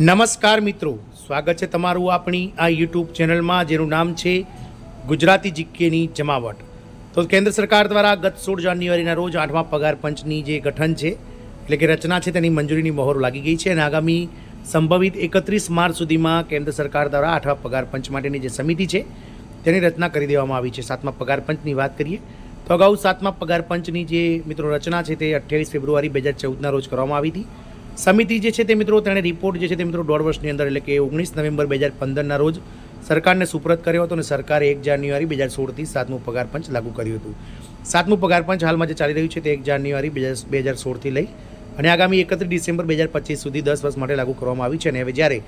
નમસ્કાર મિત્રો, સ્વાગત છે તમારું આપણી આ યુટ્યુબ ચેનલમાં જેનું નામ છે ગુજરાતી જીકેની જમાવટ। તો કેન્દ્ર સરકાર દ્વારા ગત 16 જાન્યુઆરીના રોજ 8મા પગાર પંચની જે ગઠન છે એટલે કે રચના છે તેની મંજૂરીની મહોર લાગી ગઈ છે અને આગામી સંભવિત 31 માર્ચ સુધીમાં કેન્દ્ર સરકાર દ્વારા 8મા પગાર પંચ માટેની જે સમિતિ છે તેની રચના કરી દેવામાં આવી છે। 7મા પગાર પંચની વાત કરીએ તો અગાઉ 7મા પગાર પંચની જે મિત્રો રચના છે તે 28 ફેબ્રુઆરી 2014ના રોજ કરવામાં આવી હતી। સમિતિ જે છે તે મિત્રો તેણે રિપોર્ટ જે છે તે મિત્રો 1.5 વર્ષની અંદર એટલે કે 19 નવેમ્બર 2015ના રોજ સરકારને સુપરત કર્યો હતો અને સરકારે 1 જાન્યુઆરી 2016થી 7મું પગાર પંચ લાગુ કર્યું હતું। 7મું પગાર પંચ હાલમાં જે ચાલી રહ્યું છે તે 1 જાન્યુઆરી 2016થી લઈ અને આગામી 31 ડિસેમ્બર 2025 સુધી 10 વર્ષ માટે લાગુ કરવામાં આવી છે। અને હવે જ્યારે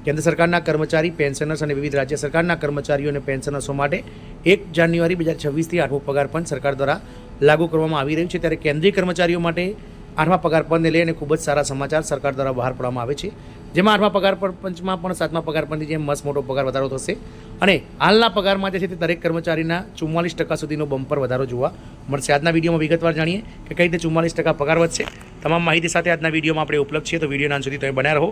કેન્દ્ર સરકારના કર્મચારી, પેન્શનર્સ અને વિવિધ રાજ્ય સરકારના કર્મચારીઓ અને પેન્શનર્સો માટે 1 જાન્યુઆરી 2026થી 8મું પગાર પંચ સરકાર દ્વારા લાગુ કરવામાં આવી રહ્યું છે, ત્યારે કેન્દ્રીય કર્મચારીઓ માટે 8મા પગાર પંચને લઈને ખૂબ જ સારા સમાચાર સરકાર દ્વારા બહાર પાડવામાં આવે છે, જેમાં 8મા પગાર પંચમાં પણ 7મા પગાર પંચની જેમ મસ્ત મોટો પગાર વધારો થશે અને હાલના પગારમાં જે છે તે દરેક કર્મચારીના 44% સુધીનો બમ્પર વધારો જોવા મળશે। આજના વિડીયોમાં વિગતવાર જાણીએ કે કઈ રીતે 44% પગાર વધશે। તમામ માહિતી સાથે આજના વિડીયોમાં આપણે ઉપલબ્ધ છીએ, તો વિડીયોના અંત સુધી તમે બન્યા રહો।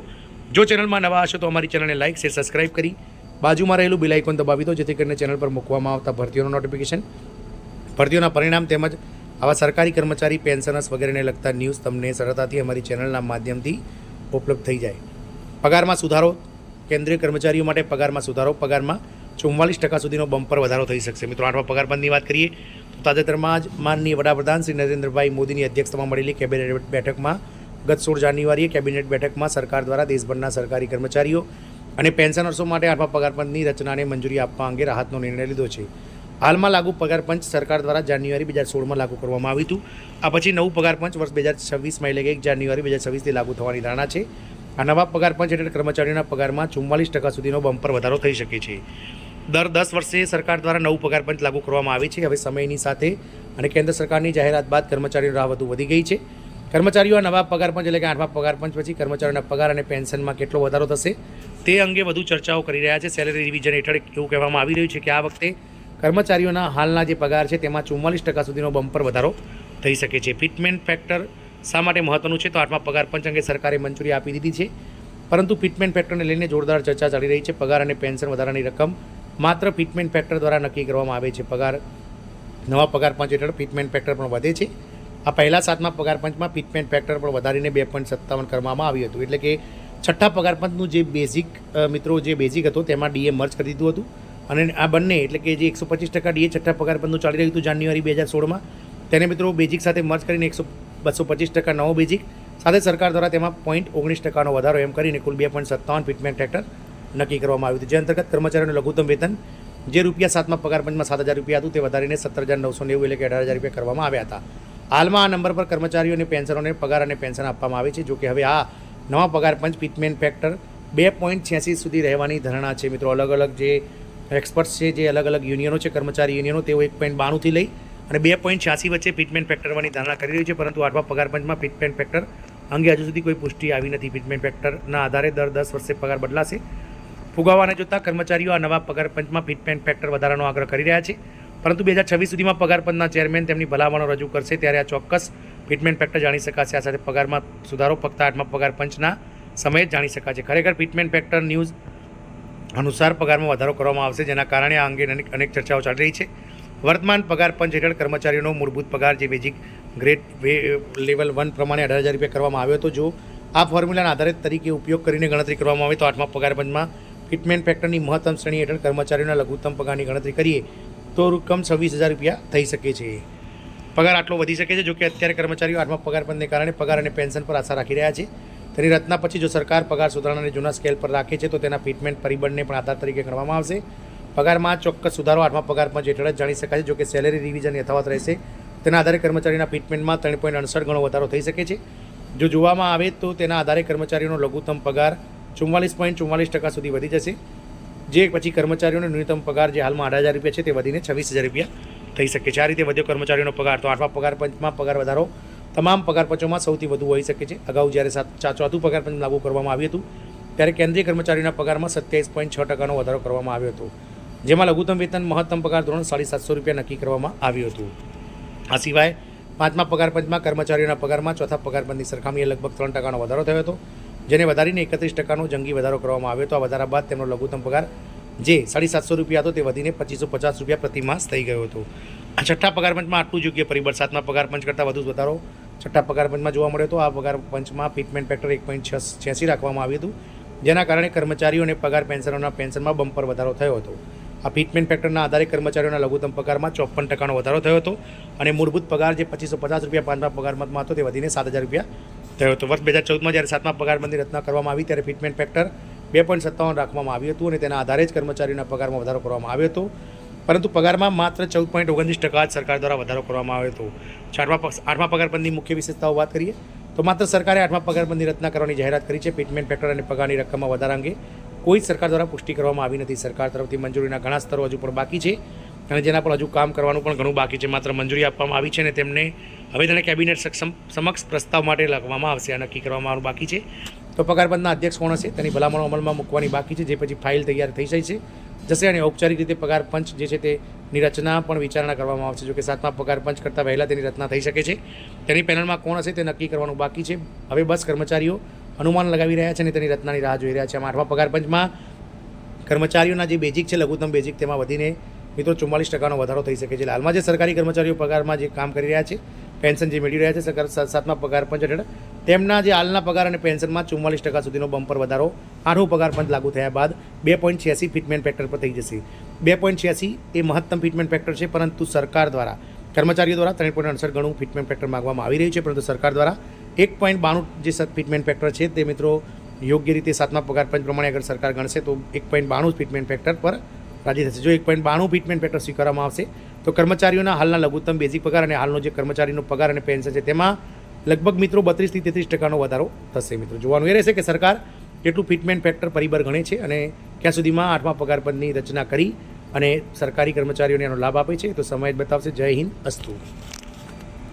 જો ચેનલમાં નવા હશો તો અમારી ચેનલને લાઇક, શેર, સબસ્ક્રાઇબ કરી બાજુમાં રહેલું બેલ આઇકોન દબાવી દો, જેથી કરીને ચેનલ પર મૂકવામાં આવતા ભરતીઓનું નોટિફિકેશન, ભરતીઓના પરિણામ તેમજ આવા સરકારી કર્મચારી, પેન્શનર્સ વગેરેને લગતા ન્યૂઝ તમને સરળતાથી અમારી ચેનલના માધ્યમથી ઉપલબ્ધ થઈ જાય। પગારમાં સુધારો, કેન્દ્રીય કર્મચારીઓ માટે પગારમાં સુધારો, પગારમાં 44% સુધીનો બમ્પર વધારો થઈ શકશે। મિત્રો, 8મા પગાર પંચની વાત કરીએ તો તાજેતરમાં જ માનનીય વડાપ્રધાન શ્રી નરેન્દ્રભાઈ મોદીની અધ્યક્ષતામાં મળેલી કેબિનેટ બેઠકમાં ગત 16 જાન્યુઆરીએ કેબિનેટ બેઠકમાં સરકાર દ્વારા દેશભરના સરકારી કર્મચારીઓ અને પેન્શનર્સો માટે 8મા પગાર પંચની રચનાને મંજૂરી આપવા અંગે રાહતનો નિર્ણય લીધો છે। હાલમાં લાગુ પગાર પંચ સરકાર દ્વારા જાન્યુઆરી 2016માં લાગુ કરવામાં આવ્યું હતું। આ પછી નવું પગાર પંચ વર્ષ 2026માં એટલે કે 1 જાન્યુઆરી 2026થી લાગુ થવાની ધારણા છે। આ નવા પગાર પંચ હેઠળ કર્મચારીઓના પગારમાં 44% સુધીનો બમ્પર વધારો થઈ શકે છે। દર 10 વર્ષે સરકાર દ્વારા નવું પગાર પંચ લાગુ કરવામાં આવે છે। હવે સમયની સાથે અને કેન્દ્ર સરકારની જાહેરાત બાદ કર્મચારીઓની રાહ વધુ વધી ગઈ છે। કર્મચારીઓ આ નવા પગાર પંચ એટલે કે 8મા પગાર પંચ પછી કર્મચારીઓના પગાર અને પેન્શનમાં કેટલો વધારો થશે તે અંગે વધુ ચર્ચાઓ કરી રહ્યા છે। સેલેરી રિવિઝન હેઠળ એવું કહેવામાં આવી રહ્યું છે કે આ વખતે કર્મચારીઓના હાલના જે પગાર છે તેમાં 44% સુધીનો બમ્પર વધારો થઈ શકે છે। ફિટમેન્ટ ફેક્ટર શા માટે મહત્વનું છે? તો 8મા પગાર પંચ અંગે સરકારે મંજૂરી આપી દીધી છે, પરંતુ ફિટમેન્ટ ફેક્ટરને લઈને જોરદાર ચર્ચા ચાલી રહી છે। પગાર અને પેન્શન વધારાની રકમ માત્ર ફિટમેન્ટ ફેક્ટર દ્વારા નક્કી કરવામાં આવે છે। નવા પગાર પંચ હેઠળ ફિટમેન્ટ ફેક્ટર પણ વધે છે। આ પહેલા 7મા પગાર પંચમાં ફિટમેન્ટ ફેક્ટર પણ વધારીને 2.57 કરવામાં આવ્યું હતું, એટલે કે છઠ્ઠા પગાર પંચનું જે બેઝિક હતો તેમાં ડીએ મર્જ કરી દીધું હતું અને આ બંને એટલે કે જે 125% ડીએ છઠ્ઠા પગાર પંચનું ચાલી રહ્યું હતું જાન્યુઆરી 2016માં તેને મિત્રો બેઝિક સાથે મર્જ કરીને 225% નવો બેઝિક સાથે સરકાર દ્વારા તેમાં 0.19%નો વધારો એમ કરીને કુલ 2.57 ફિટમેન્ટ ફેક્ટર નક્કી કરવામાં આવ્યું હતું, જે અંતર્ગત કર્મચારીઓનું લઘુત્તમ વેતન જે રૂપિયા 7મા પગાર પંચમાં 7,000 રૂપિયા હતું તે વધારીને 17,990 એટલે કે 18,000 રૂપિયા કરવામાં આવ્યા હતા। હાલમાં આ નંબર પર કર્મચારીઓ અને પેન્શનરોને પગાર અને પેન્શન આપવામાં આવે છે। જોકે હવે આ નવા પગાર પંચ ફિટમેન્ટ ફેક્ટર 2.86 સુધી રહેવાની ધારણા છે। મિત્રો, અલગ અલગ જે એક્સપર્ટ્સ છે, જે અલગ અલગ યુનિયનો છે, કર્મચારી યુનિયનો, તેઓ 1.92થી લઈ અને 2.86 વચ્ચે ફિટમેન્ટ ફેક્ટરવાની ધારણા કરી રહી છે, પરંતુ 8મા પગાર પંચમાં ફિટમેન્ટ ફેક્ટર અંગે હજુ સુધી કોઈ પુષ્ટિ આવી નથી। ફિટમેન્ટ ફેક્ટરના આધારે દર 10 વર્ષે પગાર બદલાશે। ફુગાવાને જોતા કર્મચારીઓ આ નવા પગાર પંચમાં ફિટમેન્ટ ફેક્ટર વધારવાનો આગ્રહ કરી રહ્યા છે, પરંતુ 2026 સુધીમાં પગાર પંચના ચેરમેન તેમની ભલામણો રજૂ કરશે ત્યારે આ ચોક્કસ ફિટમેન્ટ ફેક્ટર જાણી શકાશે। આ સાથે પગારમાં સુધારો ફક્ત 8મા પગાર પંચના સમયે જ જાણી શકાશે। ખરેખર ફિટમેન્ટ ફેક્ટર ન્યૂઝ અનુસાર પગારમાં વધારો કરવામાં આવશે, જેના કારણે આ અંગે અનેક ચર્ચાઓ ચાલી રહી છે। વર્તમાન પગાર પંચ હેઠળ કર્મચારીઓનો મૂળભૂત પગાર જે બેઝિક ગ્રેડ લેવલ 1 પ્રમાણે 18,000 રૂપિયા કરવામાં આવ્યો હતો। જો આ ફોર્મ્યુલાના આધારે તરીકે ઉપયોગ કરીને ગણતરી કરવામાં આવે તો 8મા પગાર પંચમાં ફિટમેન્ટ ફેક્ટરની મહત્તમ શ્રેણી હેઠળ કર્મચારીઓના લઘુત્તમ પગારની ગણતરી કરીએ તો રકમ 26,000 રૂપિયા થઈ શકે છે। પગાર આટલો વધી શકે છે। જોકે અત્યારે કર્મચારીઓ 8મા પગાર પંચને કારણે પગાર અને પેન્શન પર આશા રાખી રહ્યા છે। તેની રચના પછી જો સરકાર પગાર સુધારણાને જૂના સ્કેલ પર રાખે છે તો તેના ફિટમેન્ટ પરિબળને પણ આધાર તરીકે ગણવામાં આવશે। પગારમાં ચોક્કસ સુધારો 8મા પગાર પંચ હેઠળ જ જાણી શકાય છે। જોકે સેલેરી રિવિઝન યથાવત રહેશે, તેના આધારે કર્મચારીના ફિટમેન્ટમાં 3.68 ગણો વધારો થઈ શકે છે। જો જોવામાં આવે તો તેના આધારે કર્મચારીઓનો લઘુત્તમ પગાર 44.44% સુધી વધી જશે, જે પછી કર્મચારીઓનો ન્યૂનતમ પગાર જે હાલમાં 18,000 રૂપિયા છે તે વધીને 26,000 રૂપિયા થઈ શકે છે। આ રીતે વધ્યો કર્મચારીઓનો પગાર। તો 8મા પગાર પંચમાં પગાર વધારો તમામ પગાર પંચોમાં સૌથી વધુ હોઈ શકે છે। અગાઉ જ્યારે 4થું પગાર પંચ લાગુ કરવામાં આવ્યું હતું ત્યારે કેન્દ્રીય કર્મચારીઓના પગારમાં 27.6%નો વધારો કરવામાં આવ્યો હતો, જેમાં લઘુત્તમ વેતન મહત્તમ પગાર ધોરણ 750 રૂપિયા નક્કી કરવામાં આવ્યું હતું। આ સિવાય 5મા પગાર પંચમાં કર્મચારીઓના પગારમાં ચોથા પગાર પંચની સરખામણીએ લગભગ 3%નો વધારો થયો હતો। જેને વધારીને 31% જંગી વધારો કરવામાં આવ્યો હતો. આ વધારા બાદ તેમનો લઘુત્તમ પગાર જે 750 રૂપિયા હતો તે વધીને 2550 રૂપિયા પ્રતિમાસ થઈ ગયો હતો. આ છઠ્ઠા પગાર પંચમાં આટલું જ યોગ્ય પરિબળ 7મા પગાર પંચ કરતાં વધુ વધારો છઠ્ઠા પગાર પંચમાં જોવા મળ્યો હતો. આ પગાર પંચમાં ફિટમેન્ટ ફેક્ટર 1.86 રાખવામાં આવ્યું હતું, જેના કારણે કર્મચારીઓ અને પગાર પેન્શનરોના પેન્શનમાં બમ્પર વધારો થયો હતો. આ ફિટમેન્ટ ફેક્ટરના આધારે કર્મચારીઓના લઘુત્તમ પગારમાં 54% વધારો થયો હતો અને મૂળભૂત પગાર જે 2550 રૂપિયા 5મા પગાર પંચમાં હતો તે વધીને 7000 રૂપિયા થયો હતો. વર્ષ 2014માં જ્યારે 7મા પગાર પંચની રચના કરવામાં આવી ત્યારે ફિટમેન્ટ ફેક્ટર 2.57 રાખવામાં આવ્યું હતું અને તેના આધારે જ કર્મચારીઓના પગારમાં વધારો કરવામાં આવ્યો હતો. પરંતુ પગારમાં માત્ર 14.29% જ સરકાર દ્વારા વધારો કરવામાં આવ્યો હતો. 8મા પગાર પંચની મુખ્ય વિશેષતાઓ વાત કરીએ તો માત્ર સરકારે 8મા પગાર પંચની રચના કરવાની જાહેરાત કરી છે. ફિટમેન્ટ ફેક્ટર અને પગારની રકમમાં વધારા અંગે કોઈ જ સરકાર દ્વારા પુષ્ટિ કરવામાં આવી નથી. સરકાર તરફથી મંજૂરીના ઘણા સ્તરો હજુ પણ બાકી છે અને જેના પર હજુ કામ કરવાનું પણ ઘણું બાકી છે. માત્ર મંજૂરી આપવામાં આવી છે અને તેમને હવે તેને કેબિનેટ સમક્ષ પ્રસ્તાવ માટે લખવામાં આવશે. આ નક્કી કરવામાં બાકી છે. તો પગાર પંચના અધ્યક્ષ કોણ હશે તેની ભલામણો અમલમાં મૂકવાની બાકી છે, જે પછી ફાઇલ તૈયાર થઈ જશે અને ઔપચારિક રીતે પગાર પંચ જે છે તેની રચના પણ વિચારણા કરવામાં આવશે. જો કે 7મા પગાર પંચ કરતાં વહેલા તેની રચના થઈ શકે છે. તેની પેનલમાં કોણ હશે તે નક્કી કરવાનું બાકી છે. હવે બસ કર્મચારીઓ અનુમાન લગાવી રહ્યા છે અને તેની રચનાની રાહ જોઈ રહ્યા છે. આમ 8મા પગાર પંચમાં કર્મચારીઓના જે બેઝિક છે લઘુત્તમ બેઝિક તેમાં વધીને મિત્રો 44% વધારો થઈ શકે છે. હાલમાં જે સરકારી કર્મચારીઓ પગારમાં જે કામ કરી રહ્યા છે, પેન્શન જે મેળવી રહ્યા છે 7મા પગાર પંચ હેઠળ, તેમના જે હાલના પગાર અને પેન્શનમાં 44% સુધીનો બમ્પર વધારો 8મું પગાર પંચ લાગુ થયા બાદ 2.86 ફિટમેન્ટ ફેક્ટર પર થઈ જશે. 2.86 એ મહત્તમ ફિટમેન્ટ ફેક્ટર છે, પરંતુ સરકાર દ્વારા કર્મચારીઓ દ્વારા 3.68 ગણું ફિટમેન્ટ ફેક્ટર માગવામાં આવી રહ્યું છે. પરંતુ સરકાર દ્વારા 1.92 જે ફિટમેન્ટ ફેક્ટર છે તે મિત્રો યોગ્ય રીતે 7મા પગાર પંચ પ્રમાણે અગર સરકાર ગણશે તો 1.92 ફિટમેન્ટ ફેક્ટર પર રાજી થશે. જો 1.92 ફિટમેન્ટ ફેક્ટર સ્વીકારવામાં આવશે તો કર્મચારીઓના હાલના લઘુત્તમ બેઝિક પગાર અને હાલનો જે કર્મચારીનો પગાર અને પેન્શન છે તેમાં લગભગ મિત્રો 32 થી 33% વધારો થશે. મિત્રો જોવાનું એ રહેશે કે સરકાર કેટલું ફિટમેન્ટ ફેક્ટર પરિબળ ગણે છે અને ક્યાં સુધીમાં 8મા પગાર પંચની રચના કરી અને સરકારી કર્મચારીઓને એનો લાભ આપે છે. તો સમય જ બતાવશે. જય હિન્દ, અસ્તુ.